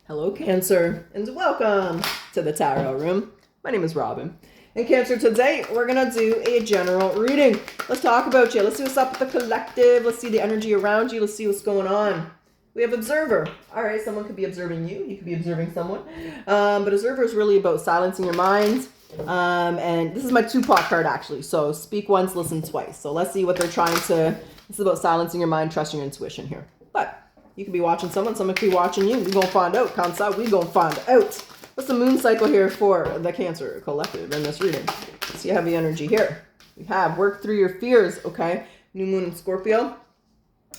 Hello, Cancer, and welcome to the Tarot Room. My name is Robyn. And Cancer, today we're going to do a general reading. Let's talk about you. Let's see what's up with the collective. Let's see the energy around you. Let's see what's going on. We have Observer. All right, someone could be observing you. You could be observing someone. But Observer is really about silencing your mind. And this is my Tupac card, actually. So speak once, listen twice. So let's see what they're trying to... This is about silencing your mind, trusting your intuition here. But you could be watching someone could be watching you. We're going to find out. Cancer, we're going to find out. What's the moon cycle here for the Cancer collective in this reading? See heavy energy here. We have work through your fears, okay? New moon in Scorpio.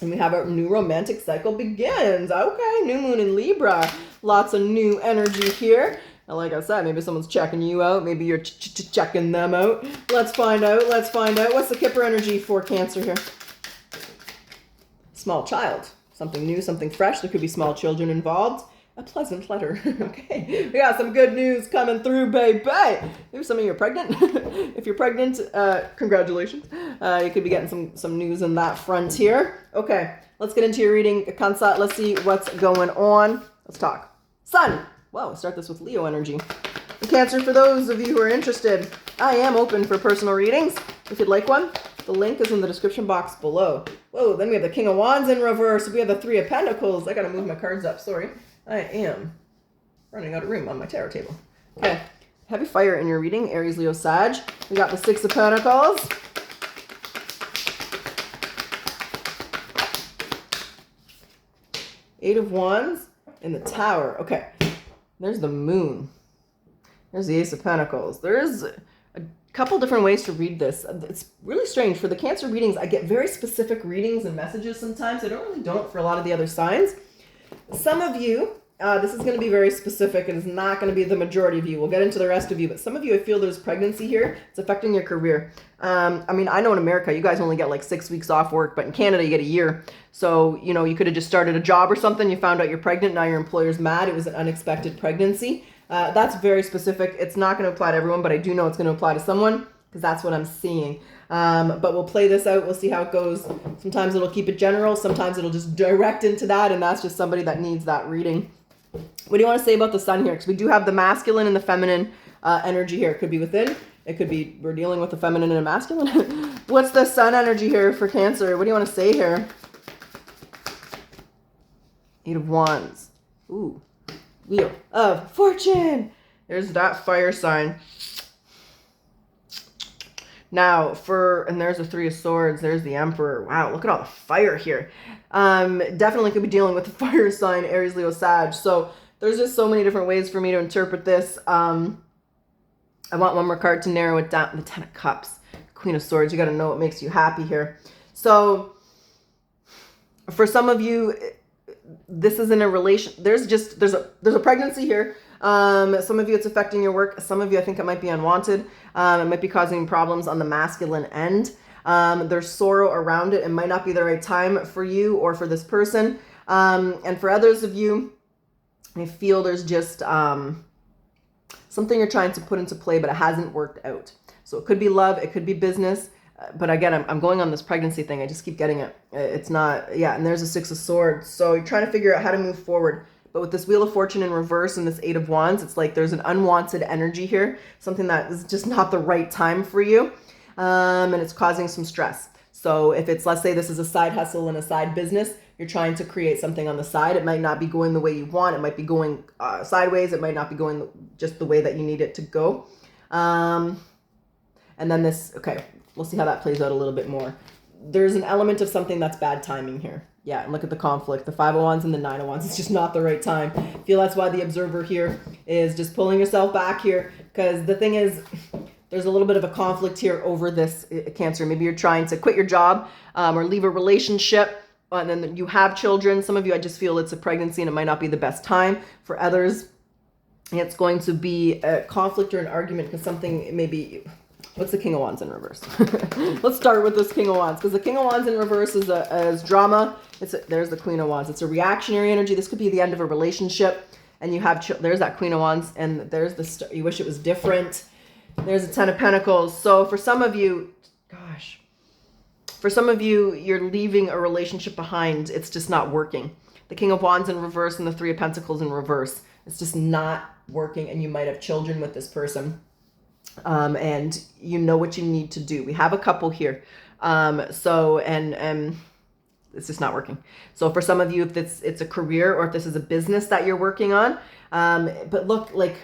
And we have our new romantic cycle begins. Okay, new moon in Libra. Lots of new energy here. And like I said, maybe someone's checking you out. Maybe you're checking them out. Let's find out. Let's find out. What's the Kipper energy for Cancer here? Small child. Something new, something fresh. There could be small children involved. A pleasant letter. Okay. We got some good news coming through, baby. Maybe some of you are pregnant. If you're pregnant, congratulations. You could be getting some news in that front here. Okay. Let's get into your reading. Cancer, let's see what's going on. Let's talk. Sun. Well, we'll start this with Leo energy. Cancer, for those of you who are interested, I am open for personal readings. If you'd like one, the link is in the description box below. Whoa, then we have the King of Wands in reverse. We have the Three of Pentacles. I gotta move my cards up, sorry. I am running out of room on my tarot table. Okay, heavy fire in your reading, Aries, Leo, Sag. We got the Six of Pentacles. Eight of Wands in the Tower. Okay, there's the Moon. There's the Ace of Pentacles. There's a couple different ways to read this. It's really strange. For the Cancer readings, I get very specific readings and messages sometimes. I don't for a lot of the other signs. Some of you, this is going to be very specific. It is not going to be the majority of you. We'll get into the rest of you. But some of you, I feel there's pregnancy here. It's affecting your career. I mean, I know in America, you guys only get like 6 weeks off work. But in Canada, you get a year. So, you know, you could have just started a job or something. You found out you're pregnant. Now your employer's mad. It was an unexpected pregnancy. That's very specific. It's not going to apply to everyone, but I do know it's going to apply to someone because that's what I'm seeing. But we'll play this out. We'll see how it goes. Sometimes it'll keep it general. Sometimes it'll just direct into that, and that's just somebody that needs that reading. What do you want to say about the Sun here? Because we do have the masculine and the feminine energy here. It could be within. It could be we're dealing with a feminine and a masculine. What's the Sun energy here for Cancer? What do you want to say here? Eight of Wands. Ooh. Wheel of Fortune. There's that fire sign. Now and there's the Three of Swords. There's the Emperor. Wow, look at all the fire here. Definitely could be dealing with the fire sign, Aries, Leo, Sag. So there's just so many different ways for me to interpret this. I want one more card to narrow it down. The Ten of Cups, Queen of Swords. You got to know what makes you happy here. So for some of you, this is in a relation. There's a pregnancy here. Some of you it's affecting your work. Some of you I think it might be unwanted. It might be causing problems on the masculine end. There's sorrow around it. It might not be the right time for you or for this person. And for others of you, I feel there's just something you're trying to put into play, but it hasn't worked out. So it could be love, it could be business. But again, I'm going on this pregnancy thing. I just keep getting it. It's not, yeah, and there's a Six of Swords. So you're trying to figure out how to move forward. But with this Wheel of Fortune in reverse and this Eight of Wands, it's like there's an unwanted energy here, something that is just not the right time for you, and it's causing some stress. So if it's, let's say this is a side hustle and a side business, you're trying to create something on the side. It might not be going the way you want. It might be going sideways. It might not be going just the way that you need it to go. And then this, okay. We'll see how that plays out a little bit more. There's an element of something that's bad timing here. Yeah, and look at the conflict. The Five of Wands and the Nine of Wands. It's just not the right time. I feel that's why the Observer here is just pulling yourself back here. Because the thing is, there's a little bit of a conflict here over this Cancer. Maybe you're trying to quit your job or leave a relationship. And then you have children. Some of you, I just feel it's a pregnancy and it might not be the best time. For others, it's going to be a conflict or an argument because something maybe... What's the King of Wands in reverse? Let's start with this King of Wands, because the King of Wands in reverse is drama. There's the Queen of Wands. It's a reactionary energy. This could be the end of a relationship, and you have there's that Queen of Wands, and there's the you wish it was different. There's a Ten of Pentacles. So for some of you, gosh, for some of you, you're leaving a relationship behind. It's just not working. the King of Wands in reverse and the Three of Pentacles in reverse. It's just not working, and you might have children with this person. And you know what you need to do. We have a couple here. And it's just not working. So for some of you, if it's a career or if this is a business that you're working on, but look, like,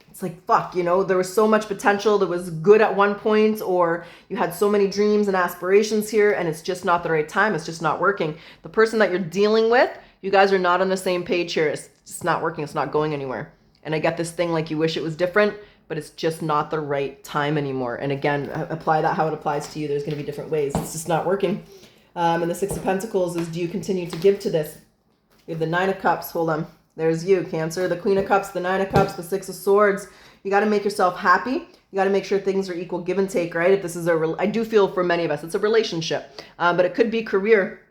it's like, fuck, you know, there was so much potential that was good at one point, or you had so many dreams and aspirations here, and it's just not the right time. It's just not working. The person that you're dealing with, you guys are not on the same page here. It's just not working. It's not going anywhere. And I get this thing like you wish it was different, but it's just not the right time anymore. And again, apply that how it applies to you. There's going to be different ways. It's just not working. And the Six of Pentacles is, do you continue to give to this? We have the Nine of Cups. Hold on. There's you, Cancer. The Queen of Cups, the Nine of Cups, the Six of Swords. You got to make yourself happy. You got to make sure things are equal give and take, right? If this is I do feel for many of us, it's a relationship, but it could be career.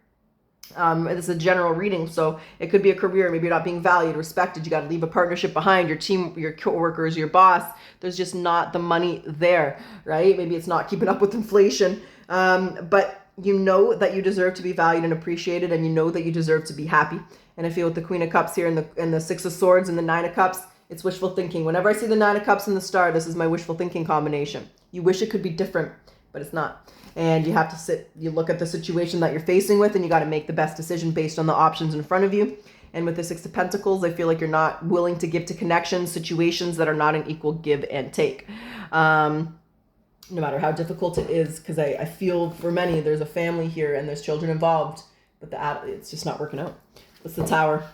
It's a general reading, so it could be a career. Maybe you're not being valued, respected. You got to leave a partnership behind, your team, your coworkers, your boss. There's just not the money there, right? Maybe it's not keeping up with inflation, but you know that you deserve to be valued and appreciated, and you know that you deserve to be happy. And I feel with the Queen of Cups here and the Six of Swords and the Nine of Cups, it's wishful thinking. Whenever I see the Nine of Cups in the star, this is my wishful thinking combination. You wish it could be different, but it's not. And you have to sit, you look at the situation that you're facing with, and you got to make the best decision based on the options in front of you. And with the Six of Pentacles, I feel like you're not willing to give to connections, situations that are not an equal give and take. No matter how difficult it is, because I feel for many, there's a family here and there's children involved, but it's just not working out. What's the Tower?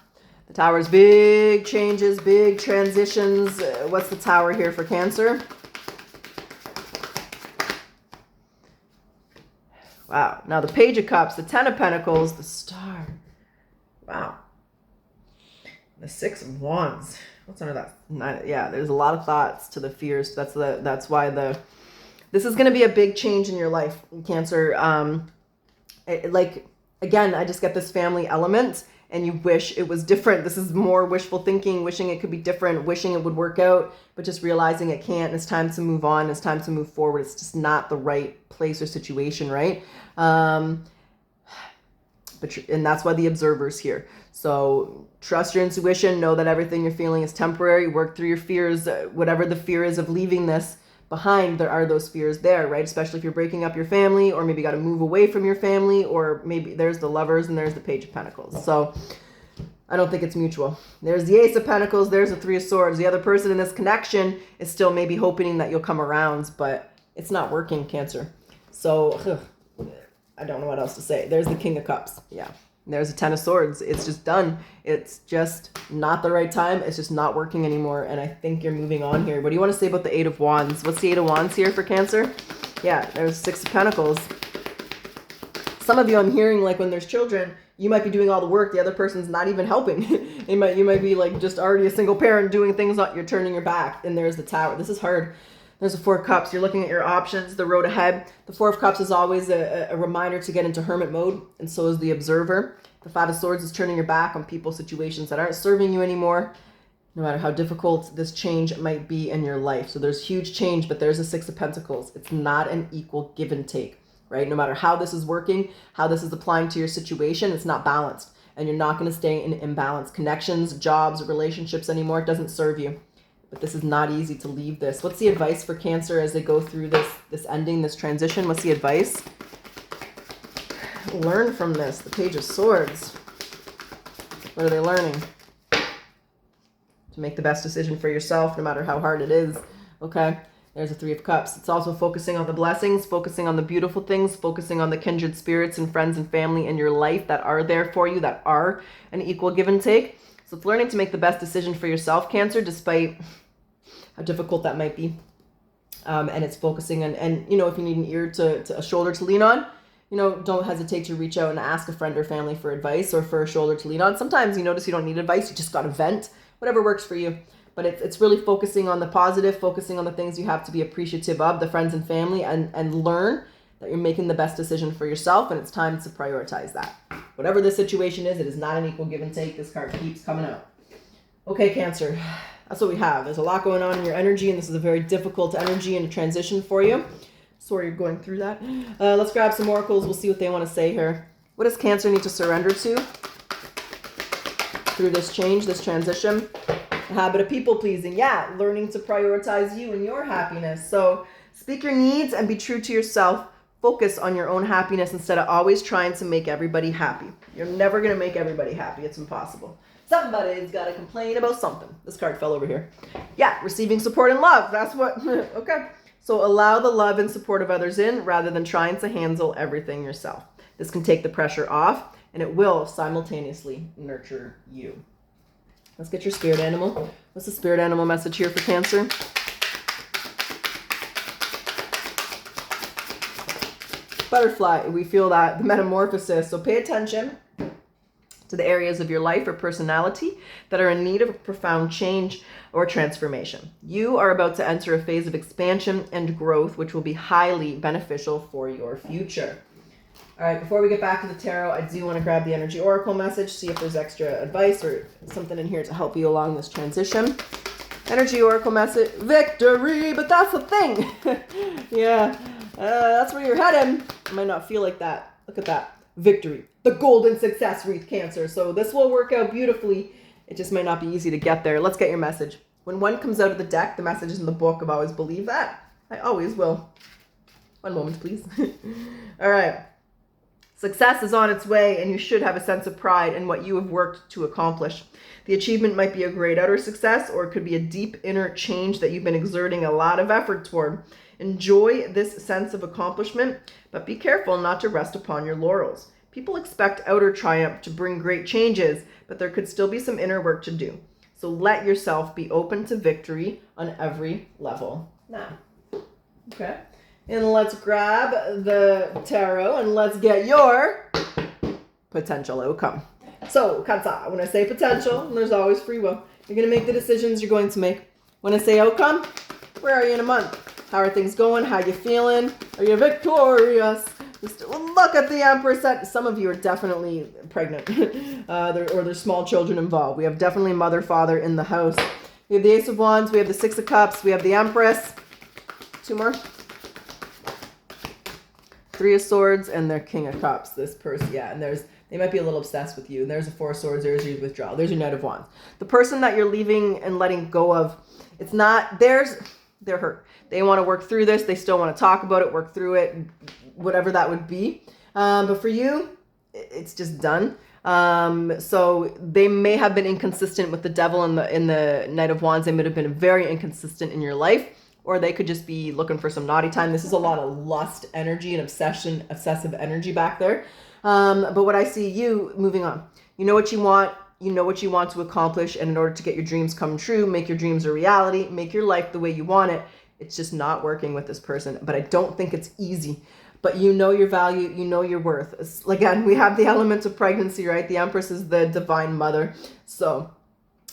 The Tower is big changes, big transitions. What's the Tower here for Cancer? Wow. Now the Page of Cups, the Ten of Pentacles, the Star. Wow. The Six of Wands. What's under that? Yeah, there's a lot of thoughts to the fears. That's why this is going to be a big change in your life, Cancer. Again, I just get this family element, and you wish it was different. This is more wishful thinking, wishing it could be different, wishing it would work out, but just realizing it can't. It's time to move on. It's time to move forward. It's just not the right place or situation, right? And that's why the Observer's here. So trust your intuition. Know that everything you're feeling is temporary. Work through your fears. Whatever the fear is of leaving this behind, there are those fears there, right? Especially if you're breaking up your family, or maybe got to move away from your family, or maybe there's the Lovers and there's the Page of Pentacles. So I don't think it's mutual. There's the Ace of Pentacles, there's the Three of Swords. The other person in this connection is still maybe hoping that you'll come around, but it's not working, Cancer. So I don't know what else to say. There's the King of Cups. Yeah. There's a Ten of Swords. It's just done. It's just not the right time. It's just not working anymore. And I think you're moving on here. What do you want to say about the Eight of Wands? What's the Eight of Wands here for Cancer? Yeah, there's Six of Pentacles. Some of you, I'm hearing, like, when there's children, you might be doing all the work. The other person's not even helping. You might be like just already a single parent doing things. You're turning your back. And there's the Tower. This is hard. There's the Four of Cups. You're looking at your options, the road ahead. The Four of Cups is always a reminder to get into hermit mode, and so is the Observer. The Five of Swords is turning your back on people, situations that aren't serving you anymore, no matter how difficult this change might be in your life. So there's huge change, but there's a Six of Pentacles. It's not an equal give and take, right? No matter how this is working, how this is applying to your situation, it's not balanced, and you're not going to stay in imbalanced connections, jobs, relationships anymore. It doesn't serve you. But this is not easy to leave this. What's the advice for Cancer as they go through this ending, this transition? What's the advice? Learn from this. The Page of Swords. What are they learning? To make the best decision for yourself, no matter how hard it is. Okay. There's a Three of Cups. It's also focusing on the blessings, focusing on the beautiful things, focusing on the kindred spirits and friends and family in your life that are there for you, that are an equal give and take. So it's learning to make the best decision for yourself, Cancer, despite how difficult that might be. And it's focusing on, and you know, if you need an ear to a shoulder to lean on, you know, don't hesitate to reach out and ask a friend or family for advice or for a shoulder to lean on. Sometimes you notice you don't need advice, you just got to vent, whatever works for you. But it's really focusing on the positive, focusing on the things you have to be appreciative of, the friends and family, and learn that you're making the best decision for yourself, and it's time to prioritize that. Whatever the situation is, it is not an equal give and take. This card keeps coming out. Okay, Cancer. That's what we have. There's a lot going on in your energy, and this is a very difficult energy and a transition for you. Sorry you're going through that. Let's grab some oracles. We'll see what they want to say here. What does Cancer need to surrender to? through this change, this transition. A habit of people pleasing. Yeah, learning to prioritize you and your happiness. So speak your needs and be true to yourself. Focus on your own happiness instead of always trying to make everybody happy. You're never going to make everybody happy. It's impossible. Somebody's got to complain about something. This card fell over here. Yeah, receiving support and love. That's what, okay. So allow the love and support of others in rather than trying to handle everything yourself. This can take the pressure off and it will simultaneously nurture you. Let's get your spirit animal. What's the spirit animal message here for Cancer? Butterfly. We feel that the metamorphosis. So pay attention to the areas of your life or personality that are in need of a profound change or transformation. You are about to enter a phase of expansion and growth, which will be highly beneficial for your future. All right, before we get back to the tarot, I do want to grab the Energy Oracle message, see if there's extra advice or something in here to help you along this transition. Energy Oracle message, victory, but that's the thing. Yeah, that's where you're heading. You might not feel like that. Look at that, victory, the golden success wreath, Cancer. So this will work out beautifully. It just might not be easy to get there. Let's get your message. When one comes out of the deck, the message is in the book. I've always believed that. I always will. One moment, please. All right. Success is on its way, and you should have a sense of pride in what you have worked to accomplish. The achievement might be a great outer success, or it could be a deep inner change that you've been exerting a lot of effort toward. Enjoy this sense of accomplishment, but be careful not to rest upon your laurels. People expect outer triumph to bring great changes, but there could still be some inner work to do. So let yourself be open to victory on every level now. Okay. And let's grab the tarot and let's get your potential outcome. So, Cancer, when I say potential, there's always free will. You're going to make the decisions you're going to make. When I say outcome, where are you in a month? How are things going? How you feeling? Are you victorious? Look at the Empress. Some of you are definitely pregnant or there's small children involved. We have definitely mother, father in the house. We have the Ace of Wands. We have the Six of Cups. We have the Empress. Two more. Three of Swords and their King of Cups. This person, yeah, and they might be a little obsessed with you. And there's a Four of Swords. There's your withdrawal. There's your Knight of Wands. The person that you're leaving and letting go of, it's not theirs. They're hurt. They want to work through this. They still want to talk about it, work through it, whatever that would be. But for you, it's just done. So they may have been inconsistent with the Devil in the Knight of Wands. They might have been very inconsistent in your life. Or they could just be looking for some naughty time. This is a lot of lust energy and obsessive energy back there. But what I see you moving on. You know what you want. You know what you want to accomplish. And in order to get your dreams come true, make your dreams a reality, make your life the way you want it. It's just not working with this person. But I don't think it's easy. But you know your value. You know your worth. Again, we have the element of pregnancy, right? The Empress is the divine mother. So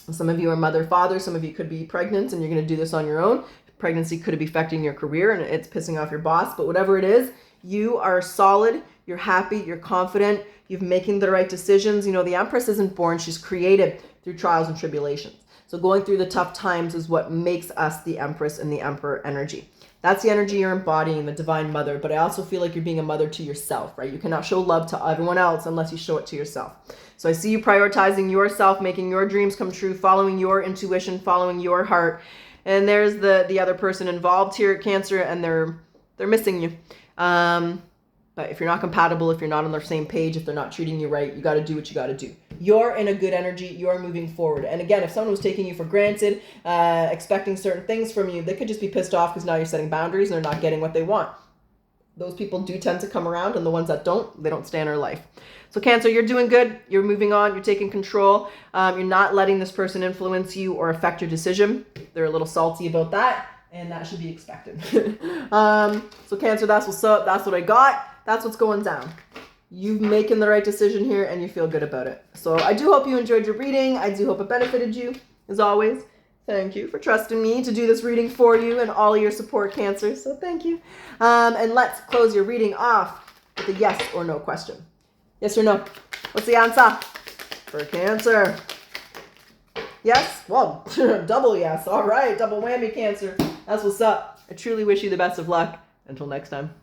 some of you are mother, father. Some of you could be pregnant and you're going to do this on your own. Pregnancy could be affecting your career and it's pissing off your boss, but whatever it is, you are solid, you're happy, you're confident, you're making the right decisions. You know, the Empress isn't born, she's created through trials and tribulations. So going through the tough times is what makes us the Empress and the Emperor energy. That's the energy you're embodying, the divine mother, but I also feel like you're being a mother to yourself, right? You cannot show love to everyone else unless you show it to yourself. So I see you prioritizing yourself, making your dreams come true, following your intuition, following your heart. And there's the other person involved here at Cancer, and they're missing you. But if you're not compatible, if you're not on the same page, if they're not treating you right, you got to do what you got to do. You're in a good energy. You're moving forward. And again, if someone was taking you for granted, expecting certain things from you, they could just be pissed off because now you're setting boundaries and they're not getting what they want. Those people do tend to come around, and the ones that don't, they don't stay in our life. So Cancer, you're doing good. You're moving on. You're taking control. You're not letting this person influence you or affect your decision. They're a little salty about that, and that should be expected. So Cancer, that's what's up. That's what I got. That's what's going down. You're making the right decision here, and you feel good about it. So I do hope you enjoyed your reading. I do hope it benefited you, as always. Thank you for trusting me to do this reading for you and all of your support, Cancer. So thank you. And let's close your reading off with a yes or no question. Yes or no? What's the answer for Cancer? Yes? Well, double yes. All right. Double whammy, Cancer. That's what's up. I truly wish you the best of luck. Until next time.